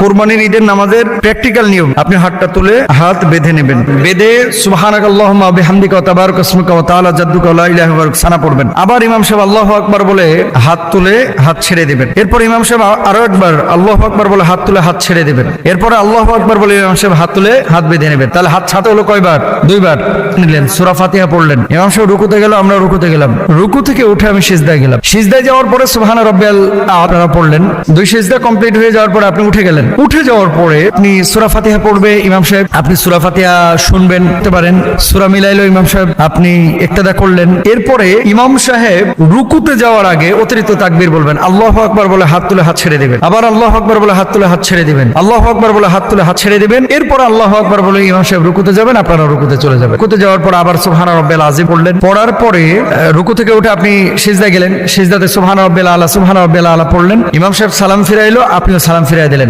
কুরবানির ঈদের নামাজের প্র্যাকটিক্যাল নিয়ম, আপনি হাতটা তুলে হাত বেঁধে নেবেন, বেঁধে সুবহানাকাল্লাহুম্মা ওয়া বিহামদিকা ওয়া তাবারাকা ইসমুকা ওয়া তাআলা জাদ্দুকা ওয়া লা ইলাহা ইল্লা আনতা সানা পড়বেন। আবার ইমাম সাহেব আল্লাহু আকবার বলে হাত তুলে হাত ছেড়ে দিবেন। এরপর ইমাম সাহেব আরো একবার আল্লাহু আকবার বলে হাত তুলে হাত ছেড়ে দিবেন। এরপর আল্লাহু আকবার বলে ইমাম সাহেব হাত তুলে হাত বেঁধে নেবেন। তাহলে হাত ছাড়তে হলো কয়বার? দুইবার নিলেন, সূরা ফাতিহা পড়লেন, ইমাম সাহেব রুকুতে গেল, আমরা রুকুতে গেলাম, রুকু থেকে উঠে আমি সিজদায় গেলাম, সিজদায় যাওয়ার পরে সুবহানা রাব্বিয়াল আ'লা পড়লেন, দুই সিজদা কমপ্লিট হয়ে যাওয়ার পরে আপনি উঠে গেলেন। উঠে যাওয়ার পরে আপনি সূরা ফাতিহা পড়বে ইমাম সাহেব, আপনি সূরা ফাতিহা শুনবেন, করতে পারেন, সূরা মিলাইলো ইমাম সাহেব, আপনি ইক্তেদা করলেন। এরপরে ইমাম সাহেব রুকুতে যাওয়ার আগে অতিরিক্ত তাকবীর বলবেন, আল্লাহু আকবার বলে হাত তুলে হাত ছেড়ে দিবেন, আবার আল্লাহু আকবার বলে হাত তুলে হাত ছেড়ে দিবেন, আল্লাহু আকবার বলে হাত তুলে হাত ছেড়ে দিবেন। এরপর আল্লাহু আকবার বলে ইমাম সাহেব রুকুতে যাবেন, আপনারা রুকুতে চলে যাবেন। রুকুতে যাওয়ার পর আবার সুবহানা রাব্বিয়াল আযীম পড়লেন, পড়ার পরে রুকু থেকে উঠে আপনি সিজদায় গেলেন, সিজদাতে সুবহানা রাব্বিয়াল আ'লা পড়লেন, ইমাম সাহেব সালাম ফিরাইলো, আপনিও সালাম ফিরাই দিলেন।